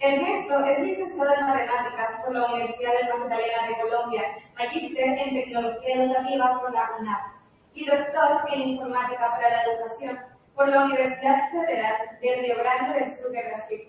Ernesto es licenciado en Matemáticas por la Universidad del Magdalena de Colombia, magíster en Tecnología Educativa por la UNAP y doctor en Informática para la Educación por la Universidad Federal de Río Grande del Sur de Brasil.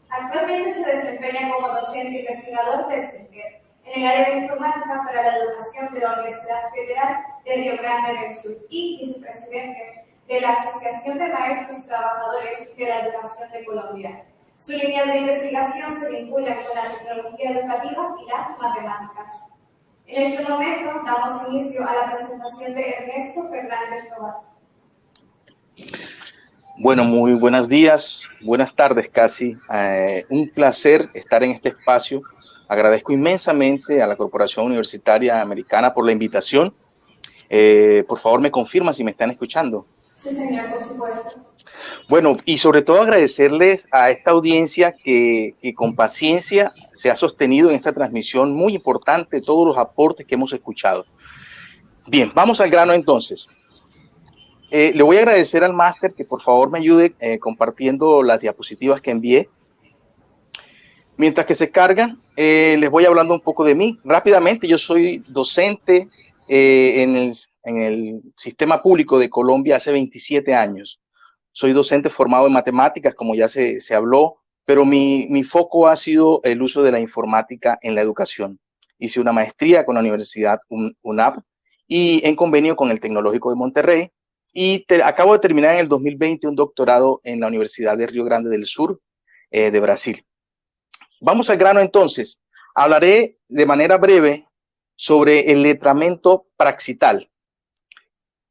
Actualmente se desempeña como docente e investigador del CENTER en el área de Informática para la Educación de la Universidad Federal de Río Grande del Sur y vicepresidente de la Asociación de Maestros y Trabajadores de la Educación de Colombia. Sus líneas de investigación se vinculan con la tecnología educativa y las matemáticas. En este momento damos inicio a la presentación de Ernesto Fernández Tobar. Bueno, muy buenos días, buenas tardes casi. Un placer estar en este espacio. Agradezco inmensamente a la Corporación Universitaria Americana por la invitación. Por favor, me confirma si me están escuchando. Sí, señor, por supuesto. Bueno, y sobre todo agradecerles a esta audiencia que con paciencia se ha sostenido en esta transmisión muy importante, todos los aportes que hemos escuchado. Bien, vamos al grano entonces. Le voy a agradecer al máster que por favor me ayude compartiendo las diapositivas que envié. Mientras que se cargan, les voy hablando un poco de mí. Rápidamente, yo soy docente en el sistema público de Colombia hace 27 años. Soy docente formado en matemáticas, como ya se habló, pero mi foco ha sido el uso de la informática en la educación. Hice una maestría con la Universidad UNAP y en convenio con el Tecnológico de Monterrey. Y acabo de terminar en el 2020 un doctorado en la Universidad de Río Grande del Sur de Brasil. Vamos al grano entonces. Hablaré de manera breve sobre el letramento praxital.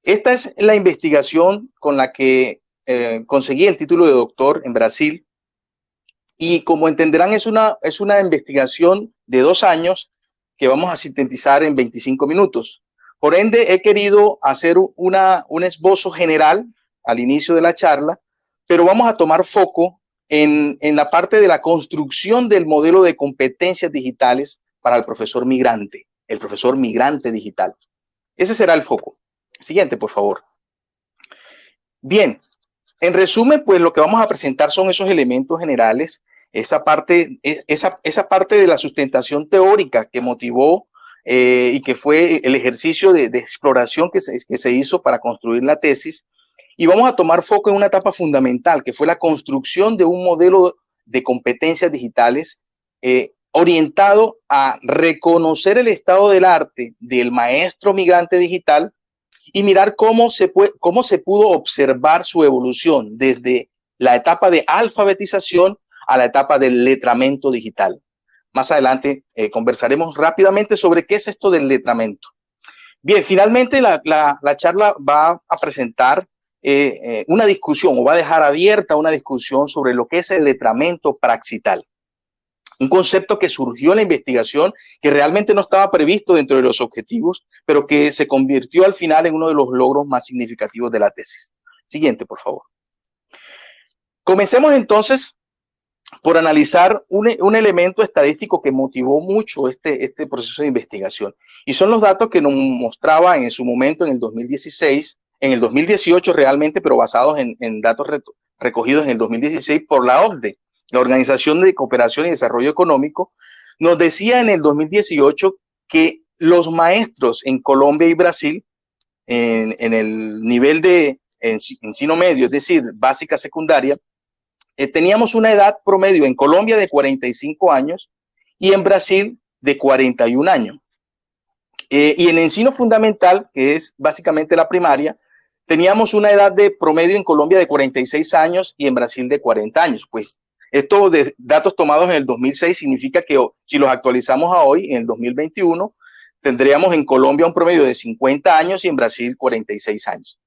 Esta es la investigación con la que conseguí el título de doctor en Brasil y como entenderán es una investigación de 2 años que vamos a sintetizar en 25 minutos. Por ende, he querido hacer un esbozo general al inicio de la charla, pero vamos a tomar foco en la parte de la construcción del modelo de competencias digitales para el profesor migrante digital. Ese será el foco. Siguiente, por favor. Bien, en resumen, pues lo que vamos a presentar son esos elementos generales, esa parte de la sustentación teórica que motivó y que fue el ejercicio de exploración que se hizo para construir la tesis. Y vamos a tomar foco en una etapa fundamental, que fue la construcción de un modelo de competencias digitales orientado a reconocer el estado del arte del maestro migrante digital y mirar cómo se pudo observar su evolución desde la etapa de alfabetización a la etapa del letramento digital. Más adelante conversaremos rápidamente sobre qué es esto del letramento. Bien, finalmente la charla va a presentar una discusión o va a dejar abierta una discusión sobre lo que es el letramento praxital. Un concepto que surgió en la investigación, que realmente no estaba previsto dentro de los objetivos, pero que se convirtió al final en uno de los logros más significativos de la tesis. Siguiente, por favor. Comencemos entonces por analizar un elemento estadístico que motivó mucho este proceso de investigación. Y son los datos que nos mostraba en su momento en el 2016, en el 2018 realmente, pero basados en datos recogidos en el 2016 por la OCDE, la Organización de Cooperación y Desarrollo Económico. Nos decía en el 2018 que los maestros en Colombia y Brasil, en el nivel de ensino medio, es decir, básica secundaria, teníamos una edad promedio en Colombia de 45 años y en Brasil de 41 años. Y en ensino fundamental, que es básicamente la primaria, teníamos una edad de promedio en Colombia de 46 años y en Brasil de 40 años. Pues estos datos tomados en el 2006 significa que si los actualizamos a hoy, en el 2021, tendríamos en Colombia un promedio de 50 años y en Brasil 46 años.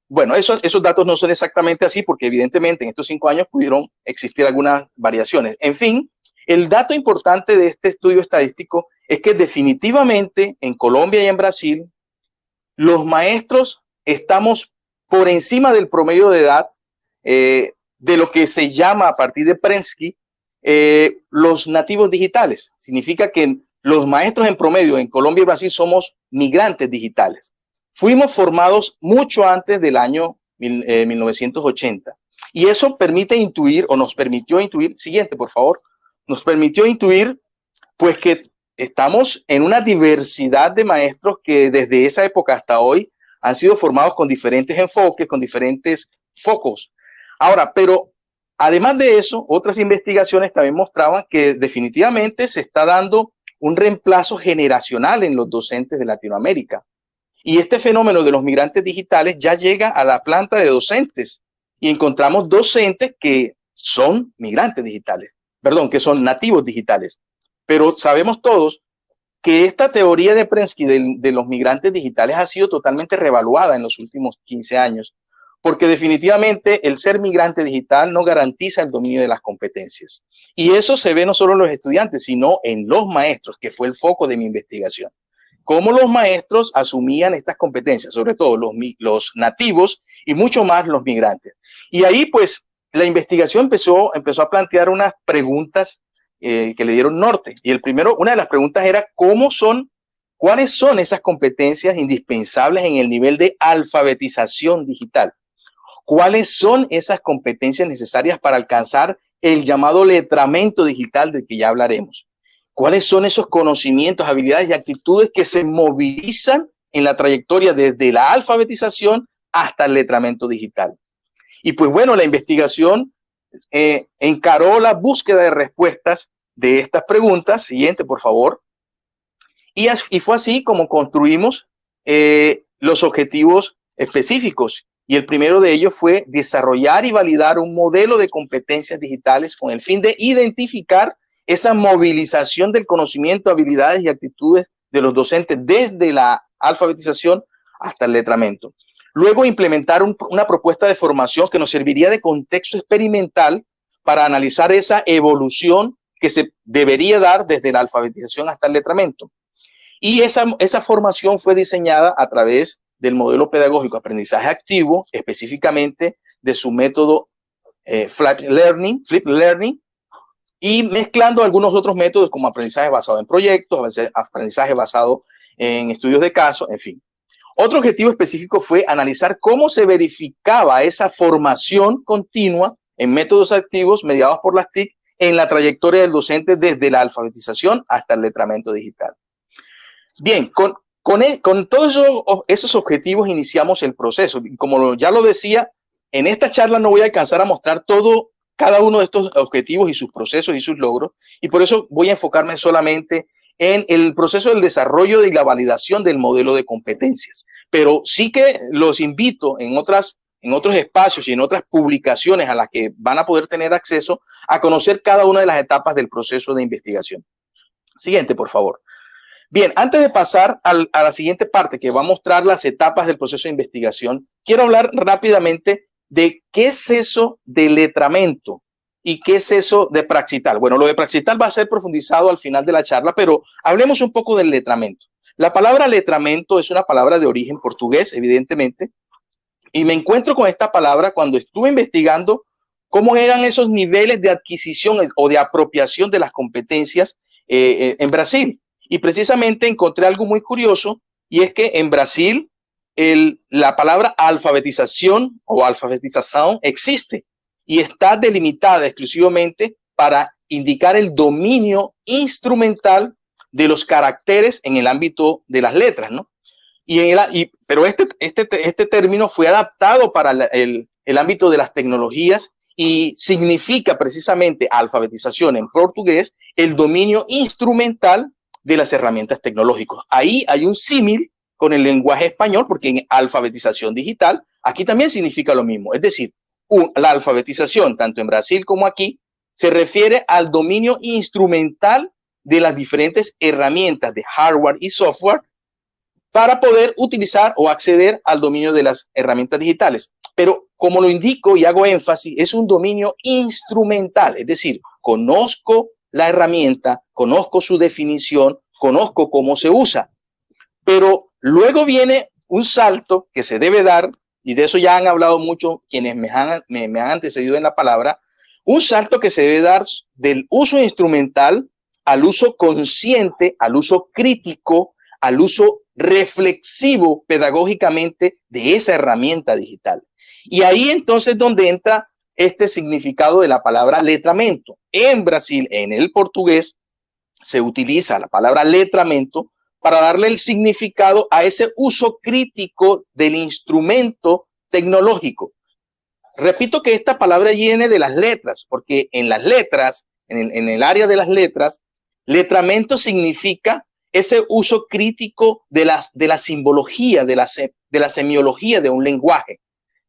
Bueno, esos datos no son exactamente así porque evidentemente en estos 5 años pudieron existir algunas variaciones. En fin, el dato importante de este estudio estadístico es que definitivamente en Colombia y en Brasil los maestros estamos por encima del promedio de edad de lo que se llama a partir de Prensky los nativos digitales. Significa que los maestros en promedio en Colombia y Brasil somos migrantes digitales. Fuimos formados mucho antes del año 1980 y eso permite intuir o nos permitió intuir, siguiente por favor, nos permitió intuir pues que estamos en una diversidad de maestros que desde esa época hasta hoy han sido formados con diferentes enfoques, con diferentes focos. Ahora, pero además de eso, otras investigaciones también mostraban que definitivamente se está dando un reemplazo generacional en los docentes de Latinoamérica. Y este fenómeno de los migrantes digitales ya llega a la planta de docentes y encontramos docentes que son migrantes digitales, perdón, que son nativos digitales. Pero sabemos todos que esta teoría de Prensky de los migrantes digitales ha sido totalmente revaluada en los últimos 15 años, porque definitivamente el ser migrante digital no garantiza el dominio de las competencias. Y eso se ve no solo en los estudiantes, sino en los maestros, que fue el foco de mi investigación. Cómo los maestros asumían estas competencias, sobre todo los nativos y mucho más los migrantes. Y ahí, pues, la investigación empezó a plantear unas preguntas que le dieron norte. Y una de las preguntas era ¿cuáles son esas competencias indispensables en el nivel de alfabetización digital? ¿Cuáles son esas competencias necesarias para alcanzar el llamado letramento digital del que ya hablaremos? ¿Cuáles son esos conocimientos, habilidades y actitudes que se movilizan en la trayectoria desde la alfabetización hasta el letramento digital? Y pues bueno, la investigación encaró la búsqueda de respuestas de estas preguntas. Siguiente, por favor. Y fue así como construimos los objetivos específicos. Y el primero de ellos fue desarrollar y validar un modelo de competencias digitales con el fin de identificar esa movilización del conocimiento, habilidades y actitudes de los docentes desde la alfabetización hasta el letramento. Luego implementar una propuesta de formación que nos serviría de contexto experimental para analizar esa evolución que se debería dar desde la alfabetización hasta el letramento. Y esa formación fue diseñada a través del modelo pedagógico aprendizaje activo, específicamente de su método Flip Learning, y mezclando algunos otros métodos como aprendizaje basado en proyectos, aprendizaje basado en estudios de caso, en fin. Otro objetivo específico fue analizar cómo se verificaba esa formación continua en métodos activos mediados por las TIC en la trayectoria del docente desde la alfabetización hasta el letramento digital. Bien, con todos esos objetivos iniciamos el proceso. Como ya lo decía, en esta charla no voy a alcanzar a mostrar cada uno de estos objetivos y sus procesos y sus logros, y por eso voy a enfocarme solamente en el proceso del desarrollo y la validación del modelo de competencias. Pero sí que los invito en otros espacios y en otras publicaciones a las que van a poder tener acceso a conocer cada una de las etapas del proceso de investigación. Siguiente, por favor. Bien, antes de pasar a la siguiente parte que va a mostrar las etapas del proceso de investigación, quiero hablar rápidamente de qué es eso de letramento y qué es eso de praxital. Bueno, lo de praxital va a ser profundizado al final de la charla, pero hablemos un poco del letramento. La palabra letramento es una palabra de origen portugués, evidentemente, y me encuentro con esta palabra cuando estuve investigando cómo eran esos niveles de adquisición o de apropiación de las competencias en Brasil. Y precisamente encontré algo muy curioso, y es que en Brasil la palabra alfabetización o alfabetización existe y está delimitada exclusivamente para indicar el dominio instrumental de los caracteres en el ámbito de las letras, ¿no? Pero este término fue adaptado para el ámbito de las tecnologías y significa precisamente alfabetización en portugués, el dominio instrumental de las herramientas tecnológicas. Ahí hay un símil con el lenguaje español, porque en alfabetización digital, aquí también significa lo mismo. Es decir, la alfabetización, tanto en Brasil como aquí, se refiere al dominio instrumental de las diferentes herramientas de hardware y software para poder utilizar o acceder al dominio de las herramientas digitales. Pero como lo indico y hago énfasis, es un dominio instrumental, es decir, conozco la herramienta, conozco su definición, conozco cómo se usa. Pero luego viene un salto que se debe dar, y de eso ya han hablado mucho quienes me han antecedido en la palabra, un salto que se debe dar del uso instrumental al uso consciente, al uso crítico, al uso reflexivo pedagógicamente de esa herramienta digital. Y ahí entonces donde entra este significado de la palabra letramento. En Brasil, en el portugués, se utiliza la palabra letramento para darle el significado a ese uso crítico del instrumento tecnológico. Repito que esta palabra viene de las letras, porque en las letras, en el área de las letras, letramento significa ese uso crítico de la simbología, de la semiología de un lenguaje.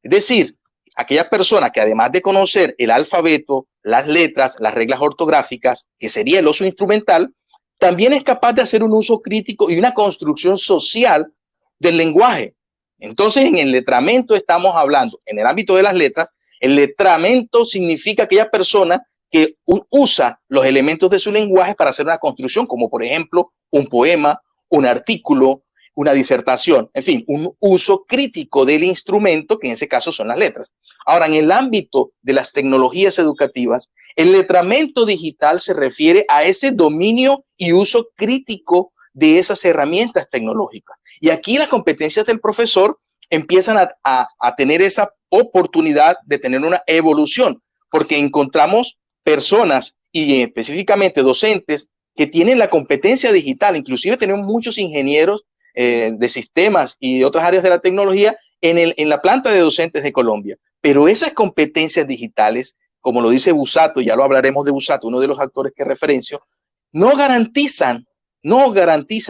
Es decir, aquella persona que además de conocer el alfabeto, las letras, las reglas ortográficas, que sería el uso instrumental, también es capaz de hacer un uso crítico y una construcción social del lenguaje. Entonces, en el letramento estamos hablando, en el ámbito de las letras, el letramento significa aquella persona que usa los elementos de su lenguaje para hacer una construcción, como por ejemplo un poema, un artículo, una disertación, en fin, un uso crítico del instrumento, que en ese caso son las letras. Ahora, en el ámbito de las tecnologías educativas, el letramento digital se refiere a ese dominio y uso crítico de esas herramientas tecnológicas. Y aquí las competencias del profesor empiezan a tener esa oportunidad de tener una evolución, porque encontramos personas y específicamente docentes que tienen la competencia digital. Inclusive tenemos muchos ingenieros de sistemas y de otras áreas de la tecnología en la planta de docentes de Colombia. Pero esas competencias digitales, como lo dice Busato, ya lo hablaremos de Busato, uno de los actores que referencio, no garantizan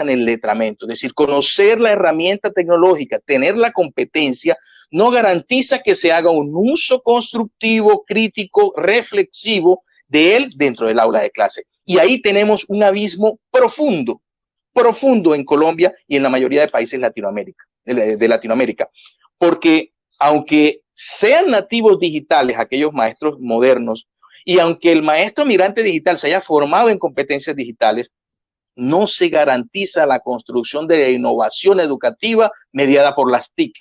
el letramento. Es decir, conocer la herramienta tecnológica, tener la competencia, no garantiza que se haga un uso constructivo, crítico, reflexivo de él dentro del aula de clase. Y ahí tenemos un abismo profundo en Colombia y en la mayoría de países de Latinoamérica. Porque aunque sean nativos digitales aquellos maestros modernos, y aunque el maestro migrante digital se haya formado en competencias digitales, no se garantiza la construcción de la innovación educativa mediada por las TIC.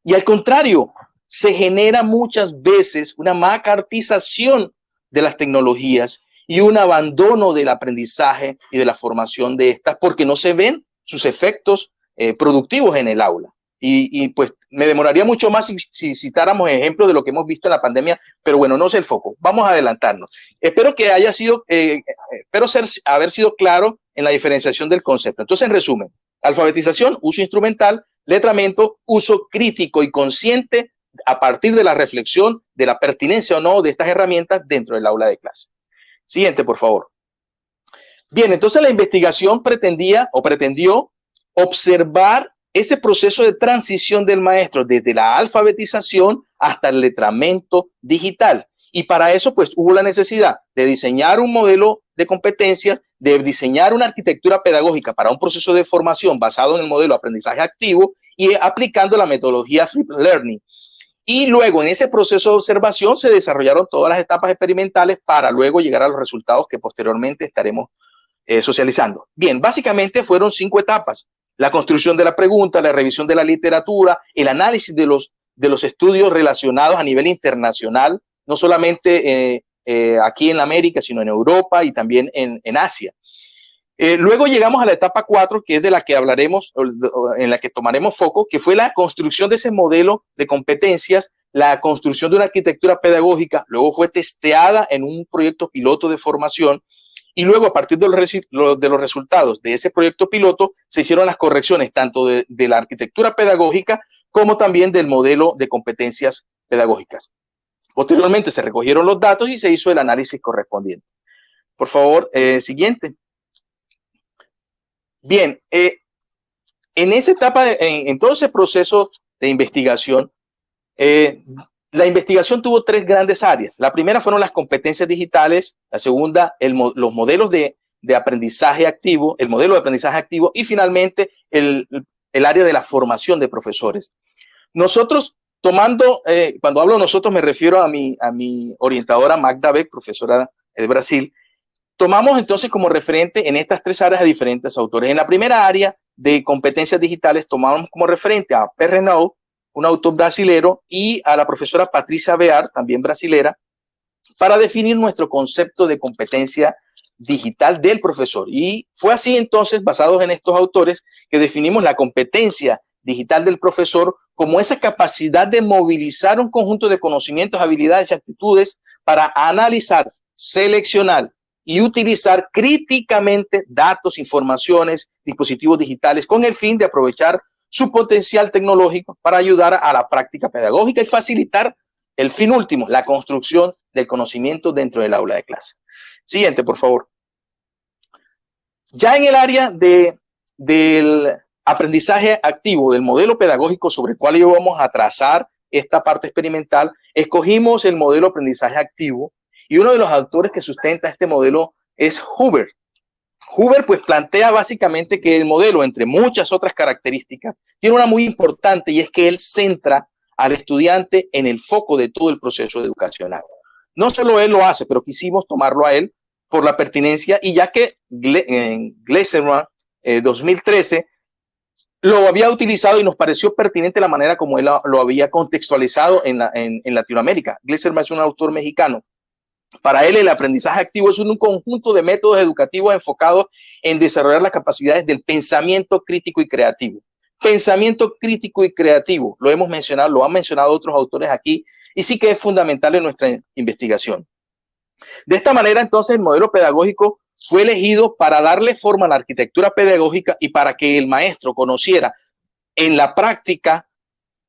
Y al contrario, se genera muchas veces una macartización de las tecnologías y un abandono del aprendizaje y de la formación de estas, porque no se ven sus efectos productivos en el aula. Y pues me demoraría mucho más si citáramos ejemplos de lo que hemos visto en la pandemia, pero bueno, no es el foco. Vamos a adelantarnos. Espero que haya sido, haber sido claro en la diferenciación del concepto. Entonces, en resumen, alfabetización, uso instrumental; letramento, uso crítico y consciente a partir de la reflexión de la pertinencia o no de estas herramientas dentro del aula de clase. Siguiente, por favor. Bien, entonces la investigación pretendió observar ese proceso de transición del maestro desde la alfabetización hasta el letramento digital. Y para eso, pues, hubo la necesidad de diseñar un modelo de competencias, de diseñar una arquitectura pedagógica para un proceso de formación basado en el modelo de aprendizaje activo y aplicando la metodología Flipped Learning. Y luego, en ese proceso de observación, se desarrollaron todas las etapas experimentales para luego llegar a los resultados que posteriormente estaremos socializando. Bien, básicamente fueron 5 etapas: la construcción de la pregunta, la revisión de la literatura, el análisis de los estudios relacionados a nivel internacional, no solamente aquí en América, sino en Europa y también en Asia. Luego llegamos a la etapa 4, que es de la que hablaremos, en la que tomaremos foco, que fue la construcción de ese modelo de competencias, la construcción de una arquitectura pedagógica. Luego fue testeada en un proyecto piloto de formación, y luego, a partir de los resultados de ese proyecto piloto, se hicieron las correcciones tanto de la arquitectura pedagógica como también del modelo de competencias pedagógicas. Posteriormente se recogieron los datos y se hizo el análisis correspondiente. Por favor, siguiente. Bien, en esa etapa, en todo ese proceso de investigación, la investigación tuvo 3 grandes áreas. La primera fueron las competencias digitales, la segunda, los modelos de aprendizaje activo, el modelo de aprendizaje activo, y finalmente el área de la formación de profesores. Nosotros, cuando hablo nosotros, me refiero a mi orientadora Magda Beck, profesora de Brasil. Tomamos entonces como referente en estas 3 áreas a diferentes autores. En la primera área de competencias digitales tomamos como referente a Perrenot, un autor brasilero, y a la profesora Patricia Bear, también brasilera, para definir nuestro concepto de competencia digital del profesor. Y fue así entonces, basados en estos autores, que definimos la competencia digital del profesor como esa capacidad de movilizar un conjunto de conocimientos, habilidades y actitudes para analizar, seleccionar y utilizar críticamente datos, informaciones, dispositivos digitales con el fin de aprovechar su potencial tecnológico para ayudar a la práctica pedagógica y facilitar el fin último, la construcción del conocimiento dentro del aula de clase. Siguiente, por favor. Ya en el área del aprendizaje activo, del modelo pedagógico sobre el cual vamos a trazar esta parte experimental, escogimos el modelo aprendizaje activo y uno de los autores que sustenta este modelo es Huber. Huber pues plantea básicamente que el modelo, entre muchas otras características, tiene una muy importante y es que él centra al estudiante en el foco de todo el proceso educacional. No solo él lo hace, pero quisimos tomarlo a él por la pertinencia y ya que Gleiserman 2013 lo había utilizado y nos pareció pertinente la manera como él lo había contextualizado en Latinoamérica. Gleiserman es un autor mexicano. Para él, el aprendizaje activo es un conjunto de métodos educativos enfocados en desarrollar las capacidades del pensamiento crítico y creativo. Pensamiento crítico y creativo, lo hemos mencionado, lo han mencionado otros autores aquí, y sí que es fundamental en nuestra investigación. De esta manera, entonces, el modelo pedagógico fue elegido para darle forma a la arquitectura pedagógica y para que el maestro conociera en la práctica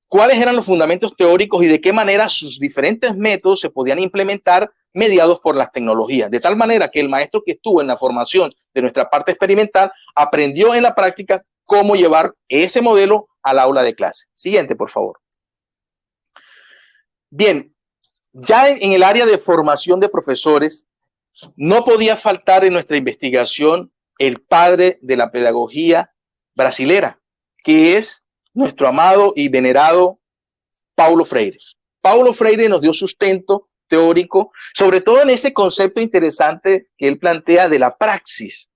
cuáles eran los fundamentos teóricos y de qué manera sus diferentes métodos se podían implementar mediados por las tecnologías, de tal manera que el maestro que estuvo en la formación de nuestra parte experimental aprendió en la práctica cómo llevar ese modelo al aula de clase. Siguiente, por favor. Bien, ya en el área de formación de profesores, no podía faltar en nuestra investigación el padre de la pedagogía brasilera, que es nuestro amado y venerado Paulo Freire. Paulo Freire nos dio sustento teórico, sobre todo en ese concepto interesante que él plantea de la praxis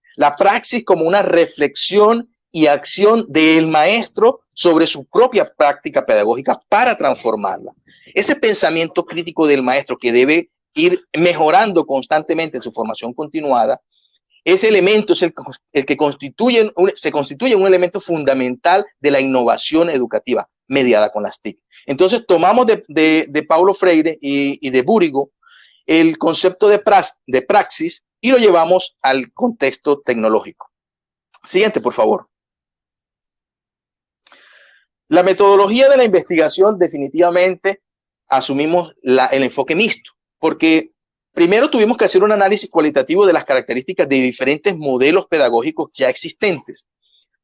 como una reflexión y acción del maestro sobre su propia práctica pedagógica para transformarla. Ese pensamiento crítico del maestro que debe ir mejorando constantemente en su formación continuada, ese elemento es el que se constituye un elemento fundamental de la innovación educativa mediada con las TIC. Entonces tomamos de Paulo Freire y de Burigo el concepto de praxis y lo llevamos al contexto tecnológico. Siguiente, por favor. La metodología de la investigación definitivamente asumimos el enfoque mixto, porque primero tuvimos que hacer un análisis cualitativo de las características de diferentes modelos pedagógicos ya existentes.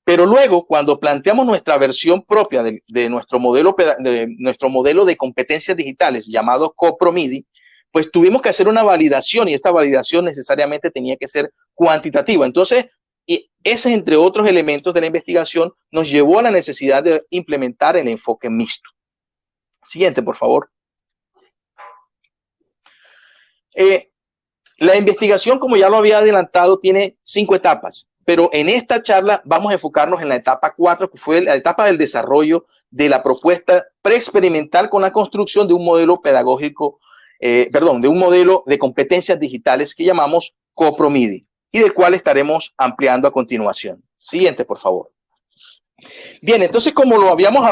Pero luego, cuando planteamos nuestra versión propia de nuestro modelo de competencias digitales llamado CoProMIDI, pues tuvimos que hacer una validación y esta validación necesariamente tenía que ser cuantitativa. Entonces, y ese, entre otros elementos de la investigación, nos llevó a la necesidad de implementar el enfoque mixto. Siguiente, por favor. La investigación, como ya lo había adelantado, tiene 5 etapas, pero en esta charla vamos a enfocarnos en la etapa 4, que fue la etapa del desarrollo de la propuesta preexperimental con la construcción de un modelo pedagógico, de un modelo de competencias digitales que llamamos CoProMIDI y del cual estaremos ampliando a continuación. Siguiente, por favor. Bien, entonces, como lo habíamos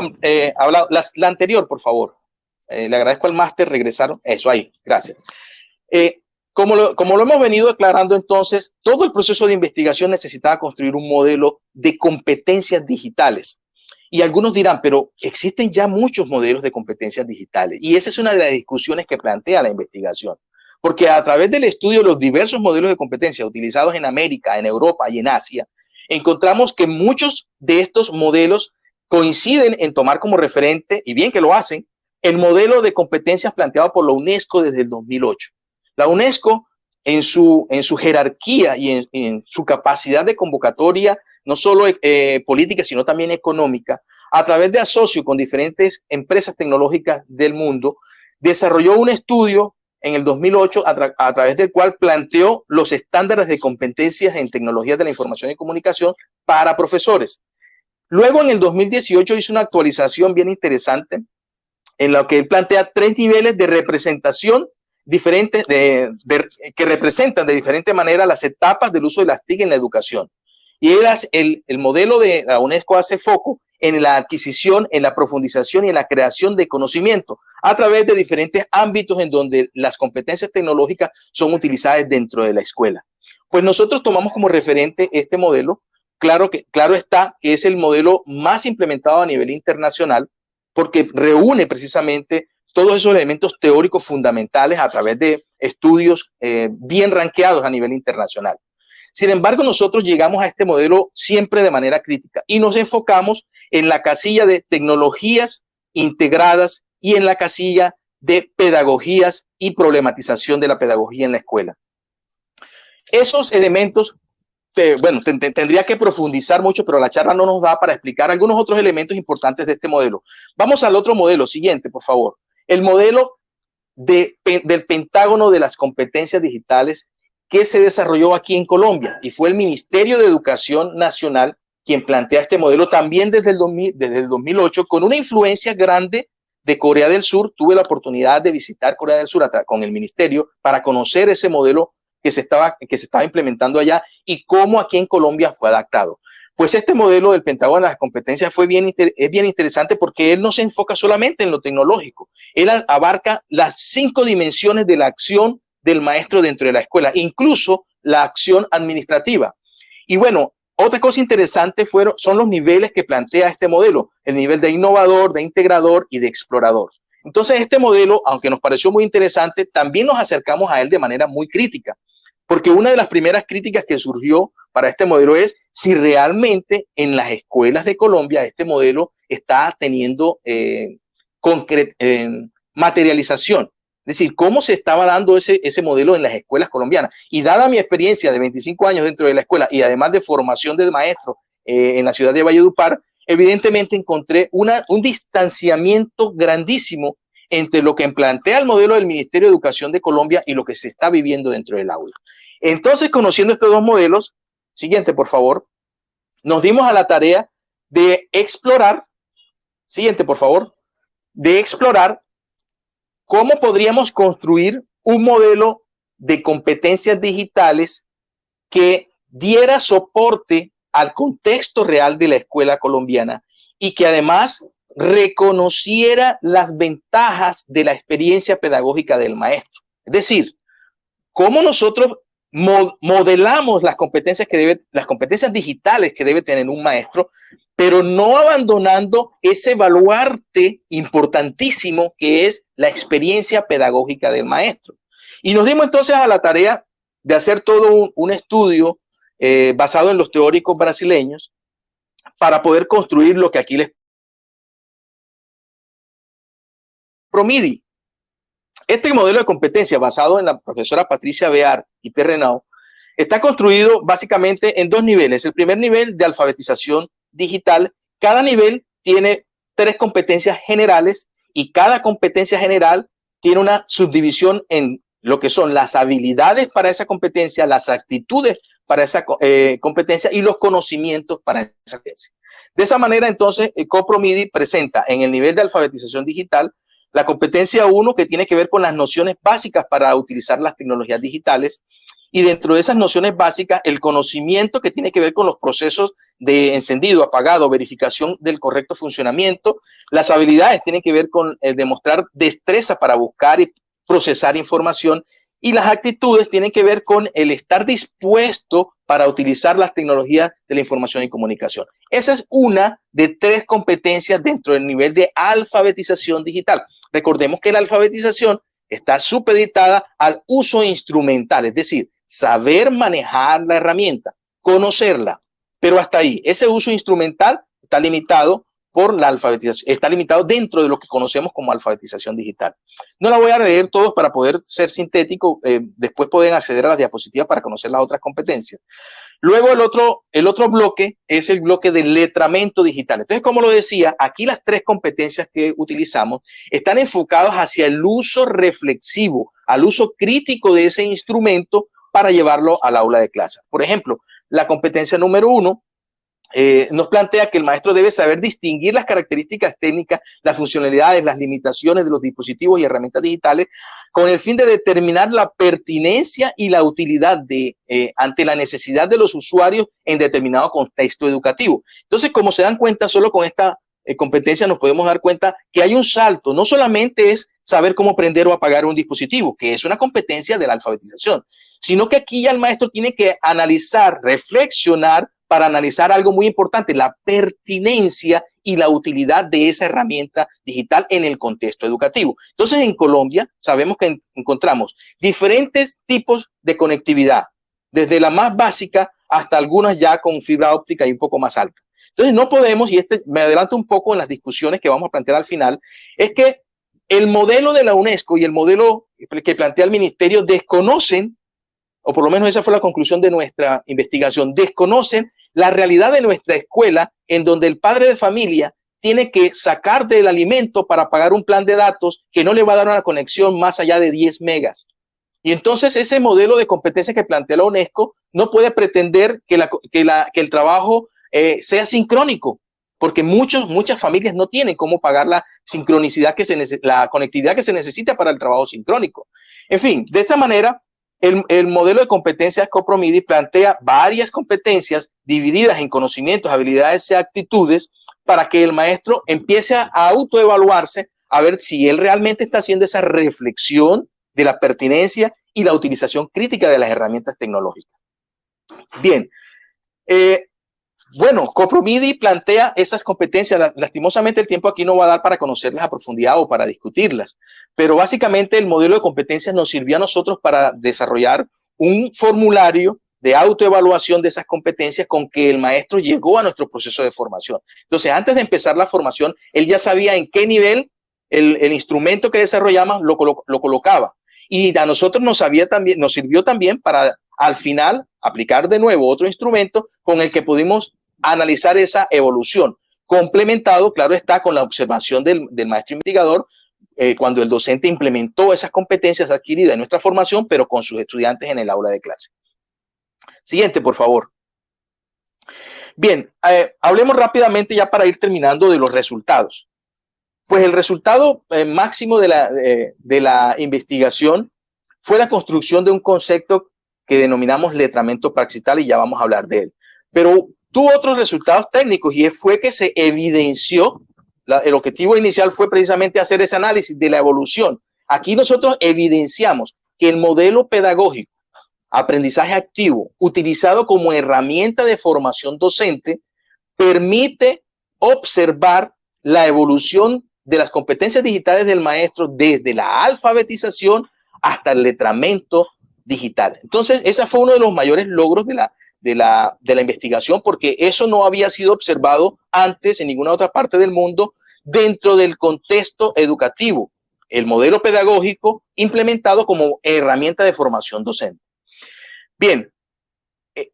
hablado, la anterior, por favor. Le agradezco al máster, regresaron. Eso, ahí, gracias. Como lo hemos venido declarando, entonces, todo el proceso de investigación necesitaba construir un modelo de competencias digitales. Y algunos dirán, pero existen ya muchos modelos de competencias digitales. Y esa es una de las discusiones que plantea la investigación. Porque a través del estudio de los diversos modelos de competencia utilizados en América, en Europa y en Asia, encontramos que muchos de estos modelos coinciden en tomar como referente, y bien que lo hacen, el modelo de competencias planteado por la UNESCO desde el 2008. La UNESCO, en su jerarquía y en su capacidad de convocatoria, no solo política, sino también económica, a través de asocio con diferentes empresas tecnológicas del mundo, desarrolló un estudio en el 2008 a través del cual planteó los estándares de competencias en tecnologías de la información y comunicación para profesores. Luego, en el 2018, hizo una actualización bien interesante en la que él plantea 3 niveles de representación diferentes que representan de diferente manera las etapas del uso de las TIC en la educación. Y el modelo de la UNESCO hace foco en la adquisición, en la profundización y en la creación de conocimiento a través de diferentes ámbitos en donde las competencias tecnológicas son utilizadas dentro de la escuela. Pues nosotros tomamos como referente este modelo. Claro está que es el modelo más implementado a nivel internacional porque reúne precisamente todos esos elementos teóricos fundamentales a través de estudios bien rankeados a nivel internacional. Sin embargo, nosotros llegamos a este modelo siempre de manera crítica y nos enfocamos en la casilla de tecnologías integradas y en la casilla de pedagogías y problematización de la pedagogía en la escuela. Esos elementos, bueno, tendría que profundizar mucho, pero la charla no nos da para explicar algunos otros elementos importantes de este modelo. Vamos al otro modelo, siguiente, por favor. El modelo del Pentágono de las competencias digitales que se desarrolló aquí en Colombia y fue el Ministerio de Educación Nacional quien plantea este modelo también desde el 2008 con una influencia grande de Corea del Sur. Tuve la oportunidad de visitar Corea del Sur con el ministerio para conocer ese modelo que se estaba implementando allá y cómo aquí en Colombia fue adaptado. Pues este modelo del Pentágono de las competencias es bien interesante porque él no se enfoca solamente en lo tecnológico, él abarca las 5 dimensiones de la acción del maestro dentro de la escuela, incluso la acción administrativa. Y bueno, otra cosa interesante son los niveles que plantea este modelo, el nivel de innovador, de integrador y de explorador. Entonces este modelo, aunque nos pareció muy interesante, también nos acercamos a él de manera muy crítica, porque una de las primeras críticas que surgió para este modelo es si realmente en las escuelas de Colombia este modelo está teniendo materialización. Es decir, cómo se estaba dando ese modelo en las escuelas colombianas. Y dada mi experiencia de 25 años dentro de la escuela y además de formación de maestro en la ciudad de Valledupar, evidentemente encontré un distanciamiento grandísimo entre lo que plantea el modelo del Ministerio de Educación de Colombia y lo que se está viviendo dentro del aula. Entonces, conociendo estos dos modelos, siguiente, por favor, nos dimos a la tarea de explorar, siguiente, por favor, de explorar cómo podríamos construir un modelo de competencias digitales que diera soporte al contexto real de la escuela colombiana y que además reconociera las ventajas de la experiencia pedagógica del maestro. Es decir, cómo nosotros modelamos las competencias digitales que debe tener un maestro, pero no abandonando ese baluarte importantísimo que es la experiencia pedagógica del maestro. Y nos dimos entonces a la tarea de hacer todo un estudio basado en los teóricos brasileños para poder construir lo que aquí les PROMIDI. Este modelo de competencia basado en la profesora Patricia Bear y Perrenau está construido básicamente en 2 niveles. El primer nivel de alfabetización digital. Cada nivel tiene 3 competencias generales y cada competencia general tiene una subdivisión en lo que son las habilidades para esa competencia, las actitudes para esa competencia y los conocimientos para esa competencia. De esa manera, entonces, CoPROMIDI presenta en el nivel de alfabetización digital la competencia 1, que tiene que ver con las nociones básicas para utilizar las tecnologías digitales, y dentro de esas nociones básicas, el conocimiento que tiene que ver con los procesos de encendido, apagado, verificación del correcto funcionamiento. Las habilidades tienen que ver con el demostrar destreza para buscar y procesar información, y las actitudes tienen que ver con el estar dispuesto para utilizar las tecnologías de la información y comunicación. Esa es una de 3 competencias dentro del nivel de alfabetización digital. Recordemos que la alfabetización está supeditada al uso instrumental, es decir, saber manejar la herramienta, conocerla, pero hasta ahí. Ese uso instrumental está limitado por la alfabetización, está limitado dentro de lo que conocemos como alfabetización digital. No la voy a leer todos para poder ser sintético, después pueden acceder a las diapositivas para conocer las otras competencias. Luego el otro bloque es el bloque de letramento digital. Entonces, como lo decía, aquí las 3 competencias que utilizamos están enfocadas hacia el uso reflexivo, al uso crítico de ese instrumento para llevarlo al aula de clase. Por ejemplo, la competencia número 1 nos plantea que el maestro debe saber distinguir las características técnicas, las funcionalidades, las limitaciones de los dispositivos y herramientas digitales con el fin de determinar la pertinencia y la utilidad ante la necesidad de los usuarios en determinado contexto educativo. Entonces, como se dan cuenta, solo con esta competencia nos podemos dar cuenta que hay un salto. No solamente es saber cómo prender o apagar un dispositivo, que es una competencia de la alfabetización, sino que aquí ya el maestro tiene que analizar, reflexionar para analizar algo muy importante, la pertinencia y la utilidad de esa herramienta digital en el contexto educativo. Entonces, en Colombia sabemos que encontramos diferentes tipos de conectividad, desde la más básica hasta algunas ya con fibra óptica y un poco más alta. Entonces, no podemos, y me adelanto un poco en las discusiones que vamos a plantear al final, es que el modelo de la UNESCO y el modelo que plantea el ministerio desconocen, o por lo menos esa fue la conclusión de nuestra investigación, desconocen la realidad de nuestra escuela, en donde el padre de familia tiene que sacar del alimento para pagar un plan de datos que no le va a dar una conexión más allá de 10 megas. Y entonces ese modelo de competencia que plantea la UNESCO no puede pretender que el trabajo sea sincrónico, porque muchas familias no tienen cómo pagar la sincronicidad la conectividad que se necesita para el trabajo sincrónico. En fin, de esta manera, el modelo de competencias Copromidi plantea varias competencias divididas en conocimientos, habilidades y actitudes para que el maestro empiece a autoevaluarse, a ver si él realmente está haciendo esa reflexión de la pertinencia y la utilización crítica de las herramientas tecnológicas. Bien, bueno, Copromidi plantea esas competencias. Lastimosamente el tiempo aquí no va a dar para conocerlas a profundidad o para discutirlas, pero básicamente el modelo de competencias nos sirvió a nosotros para desarrollar un formulario de autoevaluación de esas competencias con que el maestro llegó a nuestro proceso de formación. Entonces, antes de empezar la formación, él ya sabía en qué nivel el instrumento que desarrollamos lo colocaba. Y a nosotros nos sirvió también para, al final, aplicar de nuevo otro instrumento con el que pudimos analizar esa evolución, complementado, claro está, con la observación del maestro investigador cuando el docente implementó esas competencias adquiridas en nuestra formación, pero con sus estudiantes en el aula de clase. Siguiente, por favor. Bien, hablemos rápidamente ya para ir terminando de los resultados. Pues el resultado máximo de la investigación fue la construcción de un concepto que denominamos letramento praxital y ya vamos a hablar de él. Pero tuvo otros resultados técnicos y fue que se evidenció, el objetivo inicial fue precisamente hacer ese análisis de la evolución. Aquí nosotros evidenciamos que el modelo pedagógico, aprendizaje activo, utilizado como herramienta de formación docente, permite observar la evolución de las competencias digitales del maestro desde la alfabetización hasta el letramento digital. Entonces, ese fue uno de los mayores logros de la investigación, porque eso no había sido observado antes en ninguna otra parte del mundo dentro del contexto educativo, el modelo pedagógico implementado como herramienta de formación docente. Bien,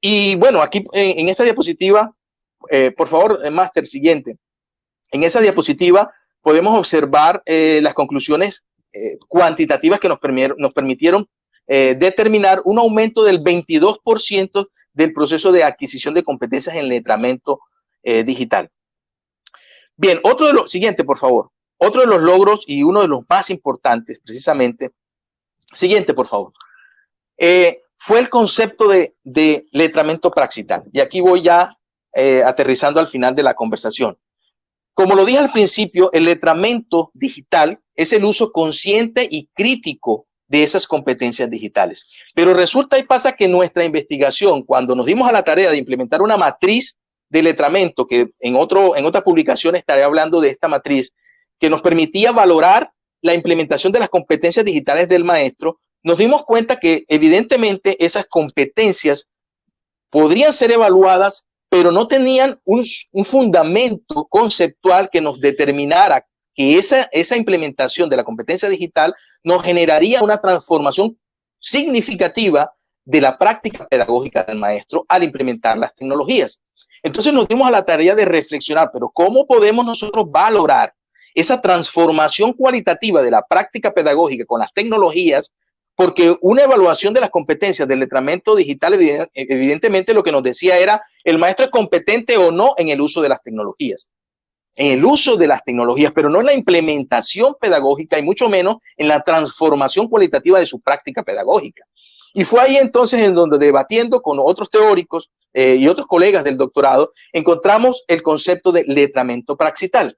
y bueno, aquí en esa diapositiva, por favor, máster, siguiente. En esa diapositiva podemos observar las conclusiones cuantitativas que nos permitieron determinar un aumento del 22% del proceso de adquisición de competencias en letramento digital. Bien, siguiente, por favor. Otro de los logros y uno de los más importantes, precisamente, siguiente, por favor, fue el concepto de letramento praxital. Y aquí voy ya aterrizando al final de la conversación. Como lo dije al principio, el letramento digital es el uso consciente y crítico de esas competencias digitales. Pero resulta y pasa que nuestra investigación, cuando nos dimos a la tarea de implementar una matriz de letramento, que en otra publicación estaré hablando de esta matriz, que nos permitía valorar la implementación de las competencias digitales del maestro, nos dimos cuenta que evidentemente esas competencias podrían ser evaluadas, pero no tenían un fundamento conceptual que nos determinara que esa implementación de la competencia digital nos generaría una transformación significativa de la práctica pedagógica del maestro al implementar las tecnologías. Entonces nos dimos a la tarea de reflexionar, pero ¿cómo podemos nosotros valorar esa transformación cualitativa de la práctica pedagógica con las tecnologías? Porque una evaluación de las competencias del letramento digital, evidentemente lo que nos decía era el maestro es competente o no en el uso de las tecnologías. En el uso de las tecnologías, pero no en la implementación pedagógica y mucho menos en la transformación cualitativa de su práctica pedagógica. Y fue ahí entonces en donde, debatiendo con otros teóricos y otros colegas del doctorado, encontramos el concepto de letramiento praxital.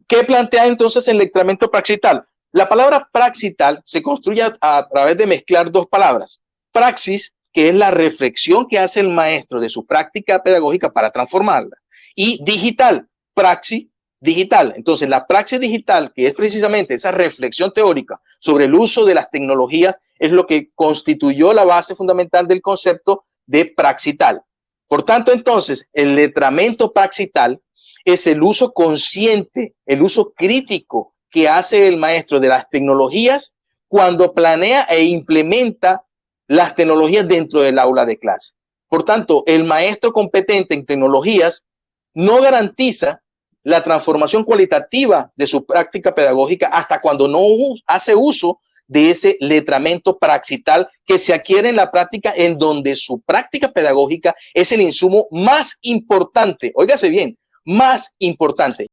¿Qué plantea entonces el letramiento praxital? La palabra praxital se construye a través de mezclar dos palabras. Praxis, que es la reflexión que hace el maestro de su práctica pedagógica para transformarla, y digital, praxis digital. Entonces, la praxis digital, que es precisamente esa reflexión teórica sobre el uso de las tecnologías, es lo que constituyó la base fundamental del concepto de praxital. Por tanto, entonces, el letramiento praxital es el uso consciente, el uso crítico que hace el maestro de las tecnologías cuando planea e implementa las tecnologías dentro del aula de clase. Por tanto, el maestro competente en tecnologías no garantiza la transformación cualitativa de su práctica pedagógica hasta cuando no hace uso de ese letramiento praxital que se adquiere en la práctica, en donde su práctica pedagógica es el insumo más importante, óigase bien, más importante